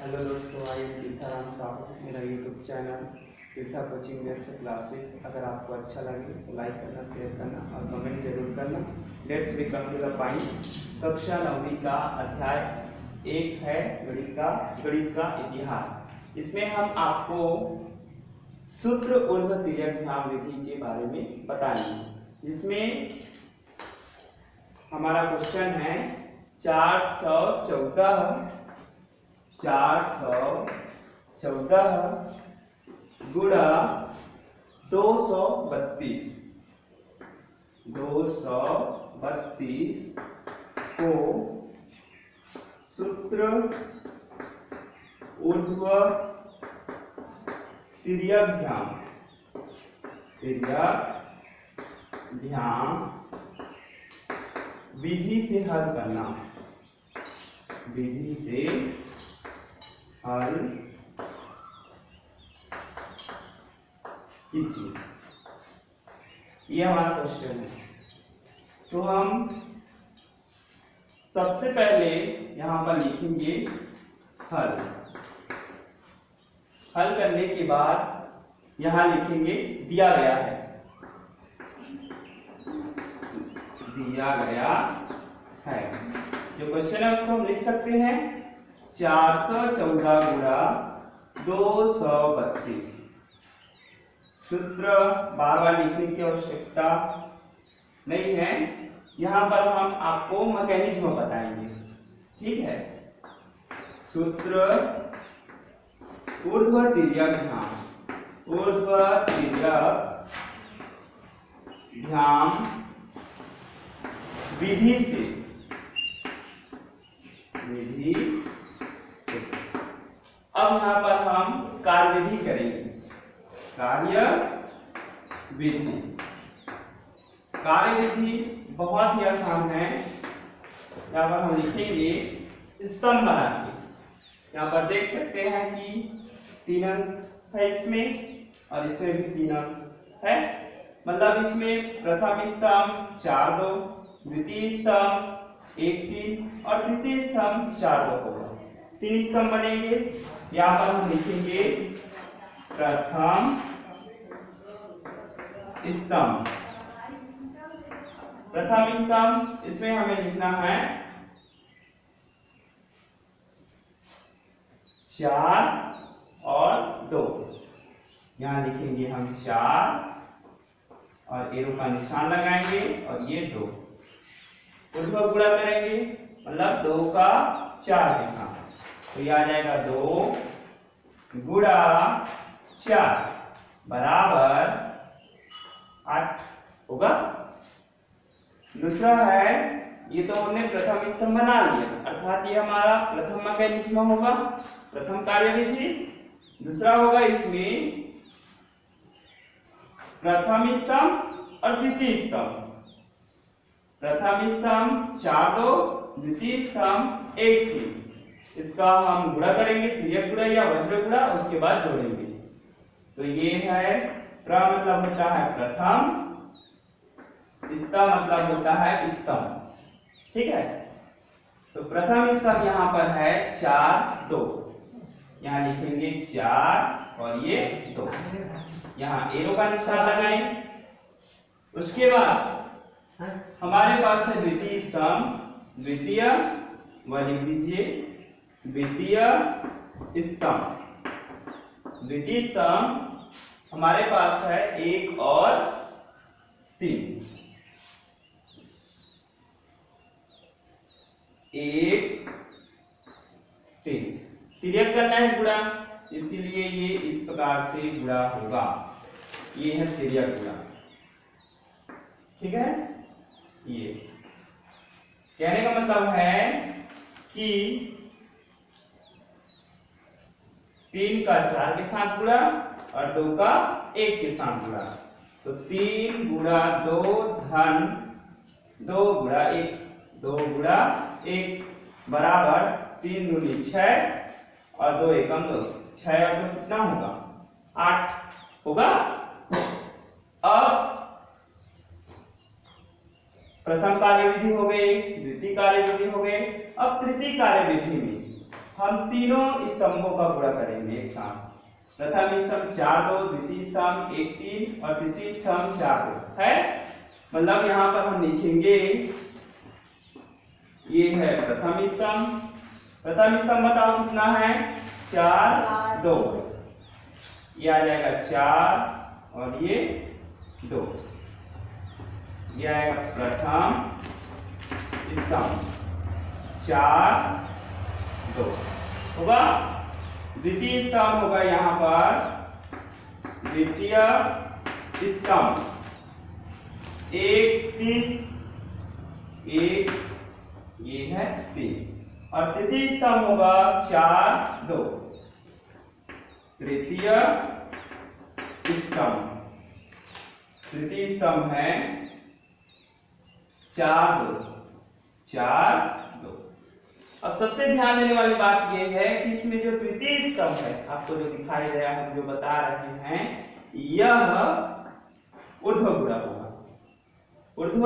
Hello दोस्तों, I am तीर्थाराम Sahu. मेरा YouTube channel तीर्था coaching maths classes. अगर आपको अच्छा लगे तो लाइक करना, शेयर करना और कमेंट जरूर करना। Let's we come to the point. कक्षा 9वीं का अध्याय 1 है गणित का इतिहास। इसमें हम आपको सूत्र ऊर्ध्व तिर्यक ध्यान विधि के बारे में बताएंगे, जिसमें हमारा क्वेश्चन है 414 गुणा 232 को सूत्र ऊर्ध्व तिर्यक ध्यान विधि से हल करना। कीजिए। ये हमारा क्वेश्चन है। तो हम सबसे पहले यहां पर लिखेंगे हल करने के बाद यहां लिखेंगे दिया गया है। जो क्वेश्चन है उसको हम लिख सकते हैं 414 गुणा 232। सूत्र बार बार लिखने की आवश्यकता नहीं है, यहां पर हम आपको मैकेनिज्म बताएंगे। ठीक है। सूत्र ऊर्ध्व तिर्यक ध्यान विधि से अब यहां पर हम कार्यविधि करेंगे। कार्यविधि बहुत ही आसान है। यहाँ पर हम लिखेंगे स्तंभ बना के। यहाँ पर देख सकते हैं कि 3 अंक है इसमें और इसमें भी 3 अंक है। मतलब इसमें प्रथम स्तंभ 4 2, द्वितीय स्तंभ 1 3 और तृतीय स्तंभ 4 2 होगा। 3 स्तंभ बनेंगे। यहाँ पर हम लिखेंगे प्रथम स्तंभ। इसमें हमें लिखना है 4 और 2। यहां लिखेंगे हम 4 और एरो का निशान लगाएंगे और ये 2 ऊर्ध्व गुणा करेंगे, मतलब 2 का 4 के साथ। तो ये आ जाएगा 2 गुणा 4 बराबर 8 होगा। दूसरा है, ये तो हमने प्रथम स्तंभ बना लिया, अर्थात ये हमारा प्रथम मैकेनिज्म होगा, प्रथम कार्यविधि। दूसरा होगा इसमें प्रथम स्तंभ और द्वितीय स्तंभ। प्रथम स्तंभ 4 2, द्वितीय स्तंभ 1 3। इसका हम गुणा करेंगे, तिर्यक गुणा या वज्र गुणा, उसके बाद जोड़ेंगे। तो ये है मतलब होता है प्रथम, इसका मतलब होता है स्तंभ। ठीक है। तो प्रथम स्तंभ यहाँ पर है 4 2। यहाँ लिखेंगे 4 और ये 2। यहाँ एरो का निशान लगाएं। उसके बाद हमारे पास है द्वितीय स्तंभ। द्वितीय लिख दीजिए द्वितीय स्तंभ हमारे पास है 1 और 3। 1 3 तिर्यक करना है गुणा, इसीलिए ये इस प्रकार से गुणा होगा। ये है तिर्यक गुणा। ठीक है। ये कहने का मतलब है कि 3 का 4 के साथ गुणा और 2 का 1 के साथ गुणा। तो 3 गुणा 2 धन 2 गुणा 1, 2 गुणा 1 बराबर 3 दूनी 6 और 2 एकम 2। 6 और 2 कितना होगा? 8 होगा। अब प्रथम कार्यविधि हो गई, द्वितीय कार्यविधि हो गई। अब तृतीय कार्यविधि में हम तीनों स्तंभों का गुणा करेंगे एक साथ। प्रथम स्तंभ 4 2, द्वितीय स्तंभ 1 3 और तृतीय स्तंभ 4 2 है। मतलब यहाँ पर हम लिखेंगे ये है प्रथम स्तंभ। प्रथम स्तंभ बताओ कितना है 4 2, ये आ जाएगा 4 और ये 2, ये आएगा प्रथम स्तंभ 4 2 होगा। द्वितीय स्तंभ होगा यहाँ पर द्वितीय स्तंभ 1 3 1, ये है 3 और तृतीय स्तंभ होगा 4 2। तृतीय स्तंभ, तृतीय स्तंभ है 4 2 4 2। अब सबसे ध्यान देने वाली बात यह है कि इसमें जो तृतीय स्तंभ है आपको जो दिखाई दे रहा है, हम जो बता रहे हैं, यह ऊर्ध्व गुणा होगा। ऊर्ध्व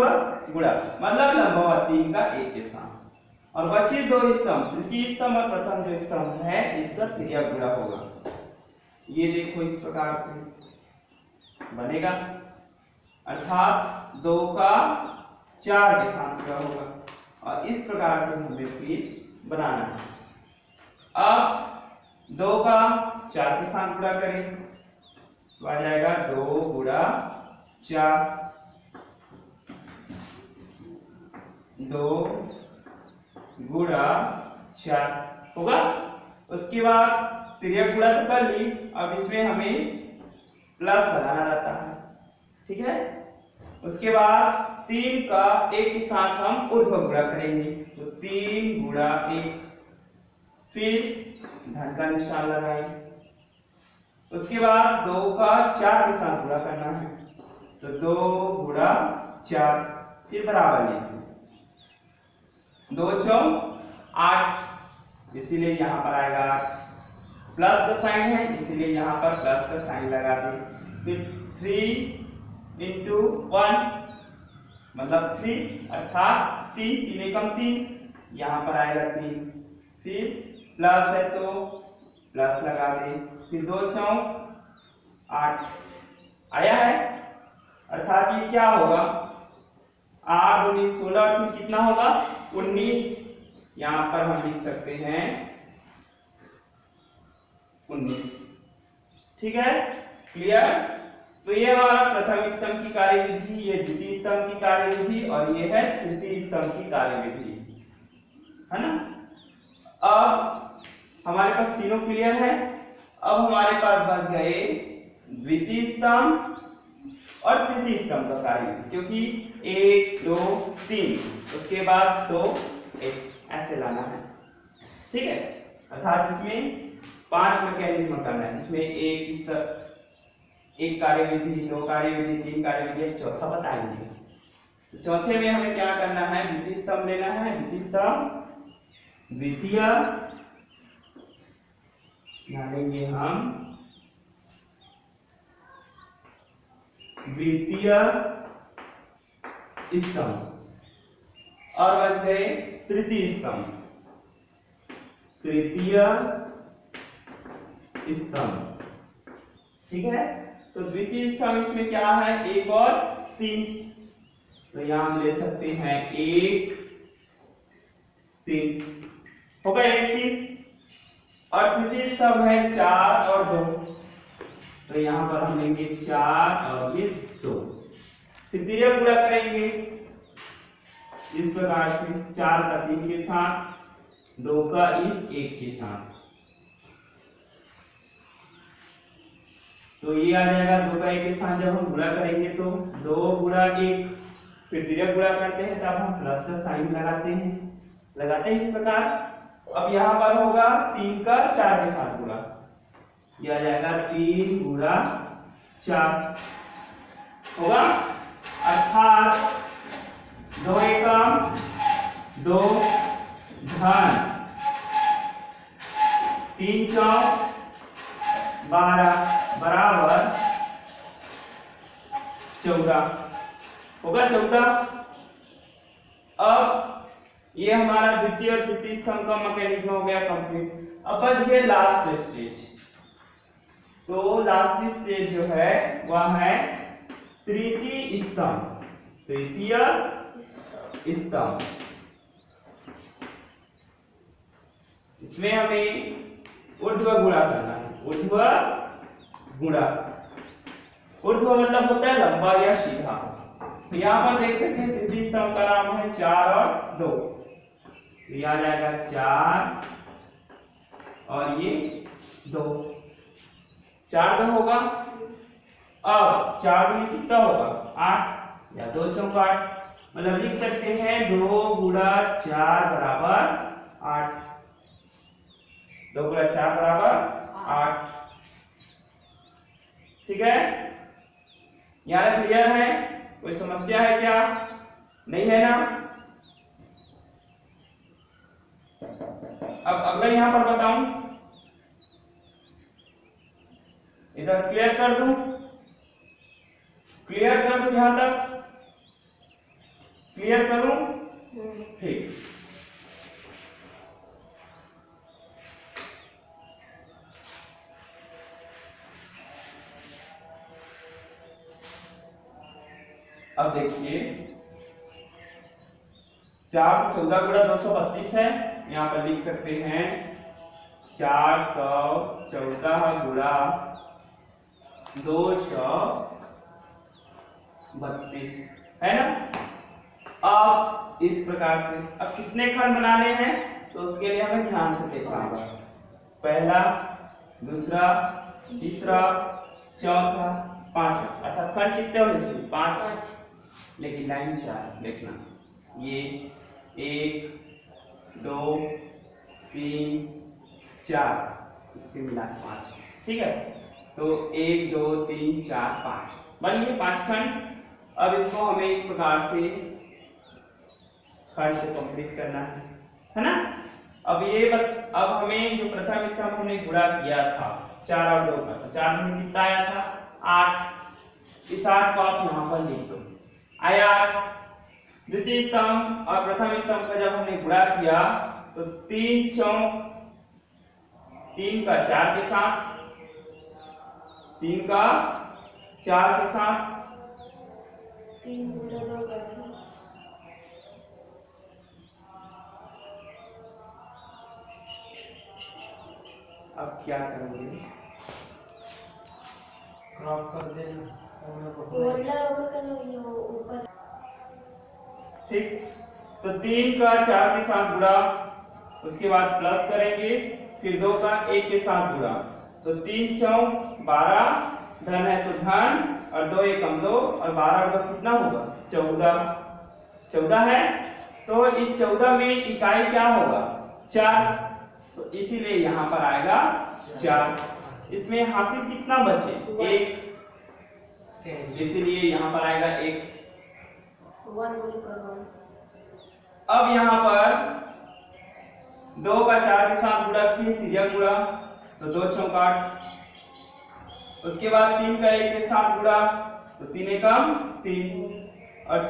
गुणा मतलब लंबवत का एक के साथ, और बचे दो स्तंभ तृतीय स्तंभ और प्रथम जो स्तंभ है इसका तिर्यक गुणा होगा। ये देखो इस प्रकार से बनेगा, अर्थात 2 का 4 के साथ गुणा होगा और इस प्रकार से हमें फिर बनाना है। अब 2 का 4 के साथ गुणा करें तो आ जाएगा 2 गुणा 4, 2 गुणा 4 होगा। उसके बाद तिर्यक गुणा तो कर ली, अब इसमें हमें प्लस लगाना रहता है, ठीक है। उसके बाद 3 का 1 के साथ हम ऊर्ध्व गुणा करेंगे तो 3 गुणा 1, फिर धन का निशान लगाएं। उसके बाद 2 का 4 के साथ गुणा करना है तो 2 गुणा 4, फिर बराबर लिखें 2 4 8, इसीलिए यहाँ पर आएगा 8। प्लस का साइन है इसीलिए यहाँ पर प्लस का साइन लगा दें। फिर 3 into 1 मतलब 3 अर्थात 3 3 एकम 3, यहाँ पर आएगा 3, फिर प्लस है तो प्लस लगा दें, फिर 2 4 8 आया है। अर्थात ये क्या होगा 8 19 16, फिर कितना होगा 19, यहाँ पर हम लिख सकते हैं 19, ठीक है। क्लियर। तो ये हमारा प्रथम स्तंभ की कार्यविधि, ये द्वितीय स्तंभ की कार्यविधि और ये है तृतीय स्तंभ की कार्यविधि, है ना। अब हमारे पास तीनों क्लियर है। अब हमारे पास बच गए द्वितीय स्तंभ और तृतीय स्तंभ का कार्यविधि, क्योंकि 1 2 3 उसके बाद 2 1 ऐसे लाना है, ठीक है। अर्थात इसमें 5 मैकेनिज्म करना है, जिसमें एक कार्यविधि, 2 कार्यविधि, 3 कार्यविधि, एक चौथा बताएंगे। तो चौथे में हमें क्या करना है, द्वितीय स्तंभ लेना है। द्वितीय स्तंभ द्वितीय लेंगे हम द्वितीय स्तंभ और बच गए तृतीय स्तंभ, तृतीय स्तंभ, ठीक है। तो द्वितीय स्तंभ इसमें क्या है 1 और 3, तो यहां हम ले सकते हैं 1 3 होगा 1 3, और तृतीय स्तंभ है 4 और 2, तो यहां पर हम लेंगे 4 और ये 2, फिर तिर्यक गुणा करेंगे इस प्रकार से 4 का 3 के साथ, 2 का इस 1 के साथ, तो ये आ जाएगा 2 का 1 के साथ। जब हम गुणा करेंगे तो 2 गुणा 1, फिर तिर्यक गुणा करते हैं तब हम प्लस का साइन लगाते हैं इस प्रकार। अब यहाँ पर होगा 3 का 4 के साथ गुणा, ये आ जाएगा 3 गुणा 4 होगा। अर्थात 2 एकम 2 धन 3 चौक 12 बराबर 14 होगा 14। अब ये हमारा द्वितीय और तृतीय स्तंभ का मैकेनिज्म हो गया कंप्लीट। अब बच गया लास्ट स्टेज। तो लास्ट स्टेज जो है वह है तृतीय स्तंभ। तृतीय स्तंभ, इसमें हमें ऊर्ध्व गुणा करना है। ऊर्ध्व गुणा, ऊर्ध्व मतलब होता है लंबा या सीधा। तो यहाँ पर देख सकते हैं तृतीय स्तंभ का नाम है 4 और 2। तो यह आ जाएगा 4 और ये 2, 4 2 होगा। अब 4 2 कितना होगा 8 या 2 चौक 8, मतलब लिख सकते हैं 2 गुणा 4 बराबर 8। 2 गुणा 4 बराबर 8। ठीक है, यहाँ तक क्लियर है? कोई समस्या है क्या? नहीं है ना? अब अगला यहाँ पर बताऊं, इधर क्लियर कर दूं, क्लियर कर दूं, यहां तक क्लियर करूं? ठीक। अब देखिए 4 से 14 गुणा 232 है। यहाँ पर लिख सकते हैं 414 गुणा 232 है ना। अब इस प्रकार से अब कितने खंड बनाने हैं तो उसके लिए हमें ध्यान से देखना होगा। पहला, दूसरा, तीसरा, चौथा, पांचवा, अर्थात खंड कितने होने चाहिए 5, लेकिन लाइन 4 देखना। ये 1 2 3 4, इससे मिला 5। ठीक है, तो 1 2 3 4 5 बन गए 5 खंड। अब इसको हमें इस प्रकार से खंड से कंप्लीट करना है ना। अब अब हमें जो प्रथम स्तंभ हमने गुणा किया था 4 और 2 का, तो 4 में कितना आया था 8। इस 8 को आप यहाँ पर लिख दो, आया। द्वितीय स्तंभ और प्रथम स्तंभ का जब हमने गुणा किया तो 3 चौक 3 का 4 के साथ, 3 का 4 के साथ, 3 गुणा 2 का 20। अब क्या करेंगे, क्रॉस कर देना। ठीक। तो 3 का 4 के साथ गुणा, उसके बाद प्लस करेंगे, फिर 2 का 1 के साथ गुणा, तो 3 चौक 12, धन है तो धन, और 2 एकम 2, और 12 और 2 कितना होगा 14। 14 है, तो इस 14 में इकाई क्या होगा 4, तो इसीलिए यहाँ पर आएगा 4। इसमें हासिल कितना बचे 1, इसीलिए यहाँ पर आएगा 1। अब यहाँ पर 2 का 4 के साथ गुणा किए, त्रिज्या गुणा, तो 2 चौक 8। उसके बाद 3 का 1 के साथ गुणा, तो 3 एकम 3, और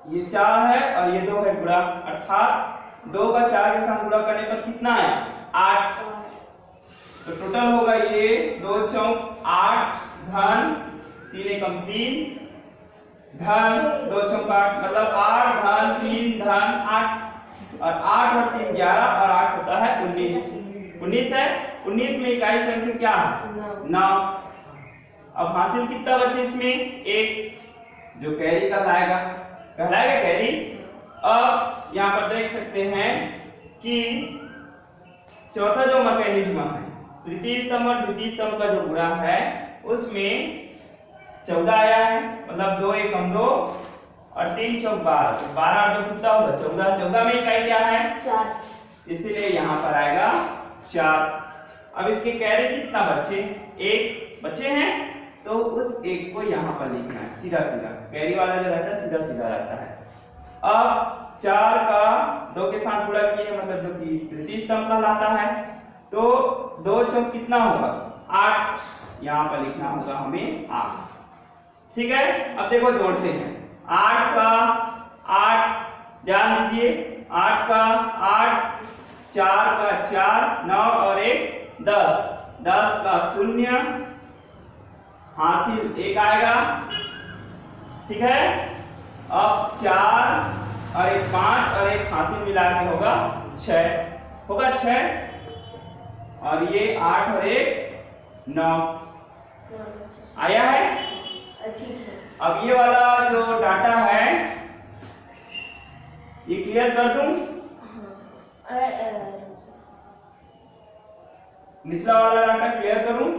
ये 4 है और ये 2 है गुणा, अर्थात 2 का 4 के साथ गुणा करने पर कितना आया 8। तो टोटल होगा ये 2 चौक 8, धन 3 एकम 3, धन 2 चौक 8, मतलब 8 धन 3 धन 8, और 8 और 3 11, और 8 होता है 19। 19 है, 19 में इकाई संख्या क्या है 9। अब हासिल कितना बचे इसमें 1, जो कैरी कहलाएगा कैरी। अब यहाँ पर देख सकते हैं कि चौथा जो मैकेनिज्म है तृतीय स्तंभ और द्वितीय स्तंभ का जो गुणा है उसमें 14 आया है, मतलब 2 एकम 2 और 3 चौक 12, 12 और 2 कितना होगा 14। 14 में इकाई क्या है 4, इसीलिए यहाँ पर आएगा 4। अब इसके कैरी कितना बचे 1 बचे हैं, तो उस 1 को यहाँ पर लिखना है सीधा सीधा। कैरी वाला जो रहता है सीधा सीधा रहता है। अब 4 का 2 के साथ गुणा किए, मतलब जो कि तृतीय स्तंभ कहलाता है, तो 2 चौक कितना होगा 8, यहाँ पर लिखना होगा हमें 8। ठीक है, अब देखो जोड़ते हैं 8 का 8, ध्यान दीजिए 8 का 8, 4 का 4, 9 और 1 10, 10 का 0, हासिल 1 आएगा। ठीक है, अब 4 और 1 5 और 1 हासिल मिला के होगा 6, होगा 6 और ये 8 और 1 9 आया है। ठीक है। अब ये वाला जो डाटा है ये क्लियर कर दूं, निचला वाला डाटा क्लियर करूं,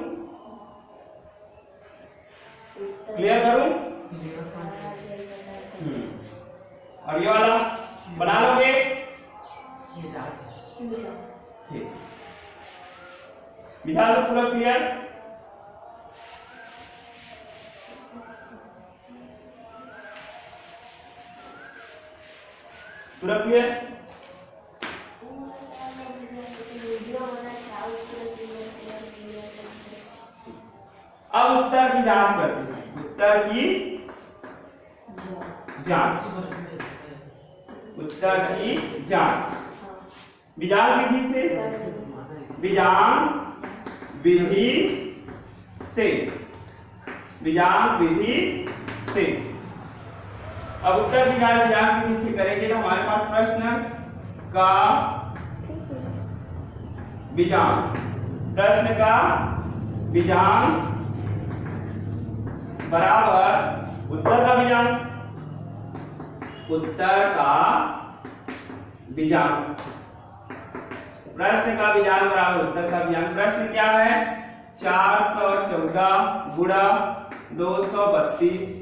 क्लियर करूं और ये वाला बना लोगे। ठीक, बिठा लो पूरा क्लियर। पूरा क्लियर। अब उत्तर की जांच करते हैं, उत्तर की जांच, उत्तर की जांच बीजांग विधि से, बीजांग विधि से, बीजांग विधि से। अब उत्तर की जांच बीजांग विधि से करेंगे तो हमारे पास प्रश्न का बीजांग, प्रश्न का बीजांग बराबर उत्तर का बीजांग, उत्तर का बीजांग, प्रश्न का बीजांग बराबर उत्तर का बीजांग। प्रश्न क्या है, 414 गुणा 232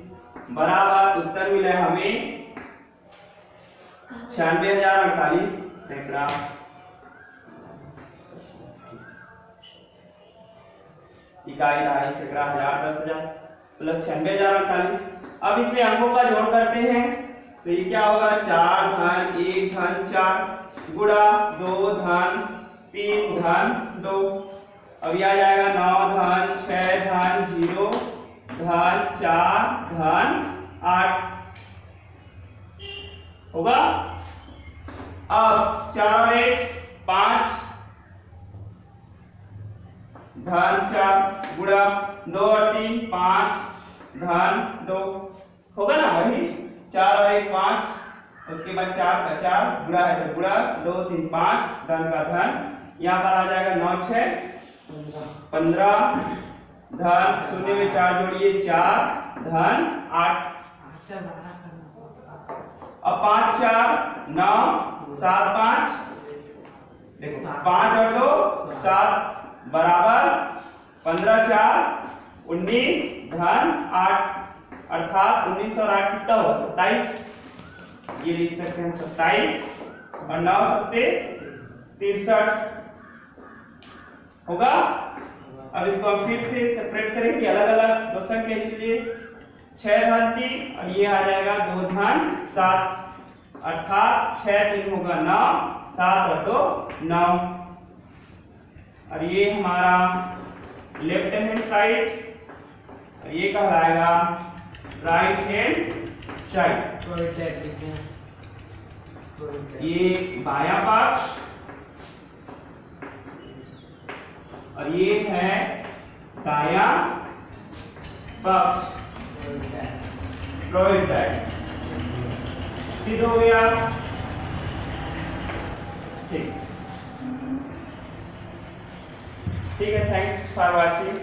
बराबर उत्तर मिला है हमें 96,048 सैकड़ा। इकाई, दहाई, सैकड़ा, हजार, 10,000 मतलब 96,048। अब इसमें अंकों का जोड़ करते हैं तो ये क्या होगा, 4 धन 1 धन 4 गुणा 2 धन 3 धन 2। अब ये आ जाएगा 9 धन 6 धन 0 धन 4 धन 8 होगा। अब 4 और 1 5 धन 4 गुणा 2 और 3 5 धन 2 होगा ना, वही 4 और 1 5, उसके बाद 4 का 4 गुणा है तो गुणा 2 3 5 धन का धन, यहाँ पर आ जाएगा 9 6 15 धन 0 में 4 जोड़िए 4 धन 8। अब 5 4 9 7 5 देखो 5 और 2 7 बराबर 15 4 19 धन 8, अर्थात 19 और 8 कितना होगा 27। ये लिख सकते हैं 27 और 9 सत्ते 63 होगा। अब इसको हम फिर से सेपरेट करेंगे अलग अलग दो संख्या, इसलिए 6 धन 3 और ये आ जाएगा 2 धन 7, अर्थात 6 3 होगा 9, 7 और 2 9। और ये हमारा लेफ्ट हैंड साइड और ये कहलाएगा राइट हैंड साइड। ये बायां पक्ष और ये है दायां पक्ष, प्रोइड सिद्ध हो गया। ठीक है, थैंक्स फॉर वॉचिंग।